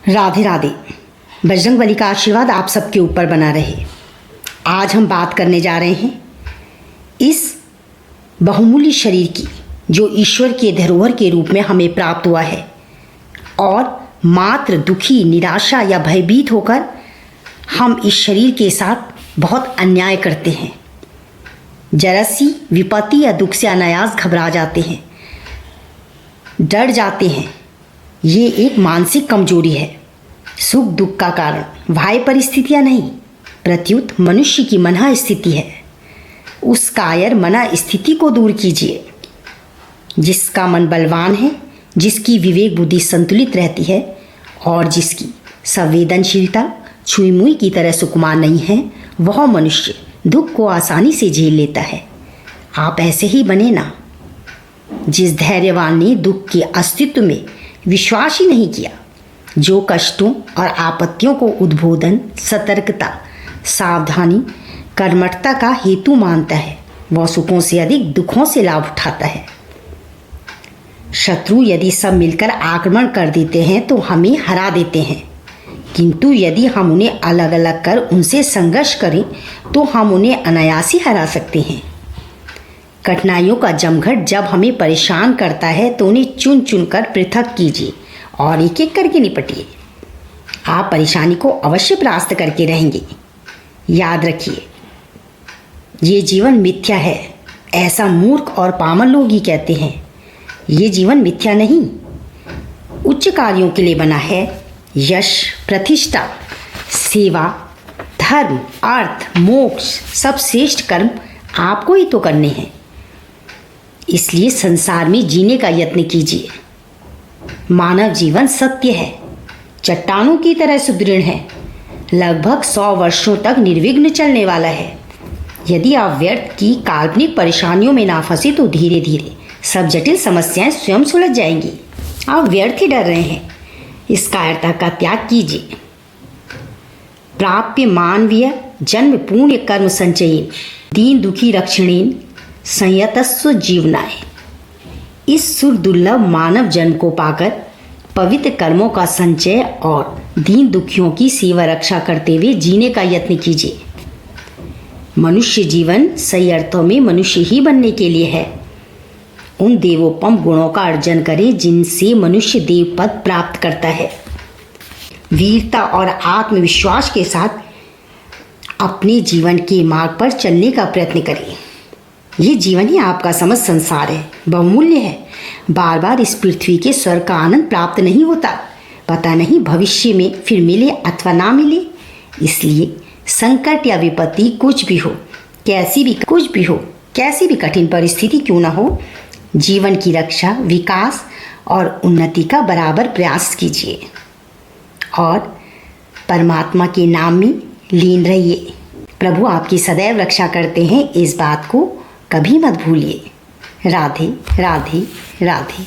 राधे राधे। बजरंगबली का आशीर्वाद आप सबके ऊपर बना रहे। आज हम बात करने जा रहे हैं इस बहुमूल्य शरीर की, जो ईश्वर के धरोहर के रूप में हमें प्राप्त हुआ है, और मात्र दुखी, निराशा या भयभीत होकर हम इस शरीर के साथ बहुत अन्याय करते हैं। जरा सी विपत्ति या दुख से अनायास घबरा जाते हैं, डर जाते हैं। ये एक मानसिक कमजोरी है, सुख दुख का कारण बाह्य परिस्थितियां नहीं, प्रत्युत मनुष्य की मन स्थिति है। उस कायर मन स्थिति को दूर कीजिए। जिसका मन बलवान है, जिसकी विवेक बुद्धि संतुलित रहती है और जिसकी संवेदनशीलता छुई मुई की तरह सुकुमार नहीं है, वह मनुष्य दुख को आसानी से झेल लेता है। आप ऐसे ही बने ना। जिस धैर्यवान ने दुख के अस्तित्व में विश्वास ही नहीं किया, जो कष्टों और आपत्तियों को उद्बोधन, सतर्कता, सावधानी, कर्मठता का हेतु मानता है, वह सुखों से अधिक दुखों से लाभ उठाता है। शत्रु यदि सब मिलकर आक्रमण कर देते हैं तो हमें हरा देते हैं, किंतु यदि हम उन्हें अलग अलग कर उनसे संघर्ष करें तो हम उन्हें अनायास ही हरा सकते हैं। कठिनाइयों का जमघट जब हमें परेशान करता है तो उन्हें चुन चुन कर पृथक कीजिए और एक एक करके निपटिए। आप परेशानी को अवश्य परास्त करके रहेंगे। याद रखिए, ये जीवन मिथ्या है, ऐसा मूर्ख और पामर लोग ही कहते हैं। ये जीवन मिथ्या नहीं, उच्च कार्यों के लिए बना है। यश, प्रतिष्ठा, सेवा, धर्म, अर्थ, मोक्ष, सब श्रेष्ठ कर्म आपको ही तो करने हैं। इसलिए संसार में जीने का यत्न कीजिए। मानव जीवन सत्य है, चट्टानों की तरह सुदृढ़ है, लगभग 100 वर्षों तक निर्विघ्न चलने वाला है। यदि आप व्यर्थ की काल्पनिक परेशानियों में ना फंसे तो धीरे धीरे सब जटिल समस्याएं स्वयं सुलझ जाएंगी। आप व्यर्थ ही डर रहे हैं, इस कायरता का त्याग कीजिए। प्राप्य मानवीय जन्म पुण्य कर्म संचयन, दीन दुखी रक्षणेन संयतस्व जीवनाय। इस सुर दुर्लभ मानव जन्म को पाकर पवित्र कर्मों का संचय और दीन दुखियों की सेवा रक्षा करते हुए जीने का यत्न कीजिए। मनुष्य जीवन सही अर्थों में मनुष्य ही बनने के लिए है। उन देवोपम गुणों का अर्जन करें जिनसे मनुष्य देव पद प्राप्त करता है। वीरता और आत्मविश्वास के साथ अपने जीवन के मार्ग पर चलने का प्रयत्न करें। ये जीवन ही आपका समस्त संसार है, बहुमूल्य है। बार बार इस पृथ्वी के स्वर्ग का आनंद प्राप्त नहीं होता, पता नहीं भविष्य में फिर मिले अथवा ना मिले। इसलिए संकट या विपत्ति कुछ भी हो, कैसी भी कठिन परिस्थिति क्यों ना हो, जीवन की रक्षा, विकास और उन्नति का बराबर प्रयास कीजिए और परमात्मा के नाम में लीन रहिए। प्रभु आपकी सदैव रक्षा करते हैं, इस बात को कभी मत भूलिए। राधे राधे राधे।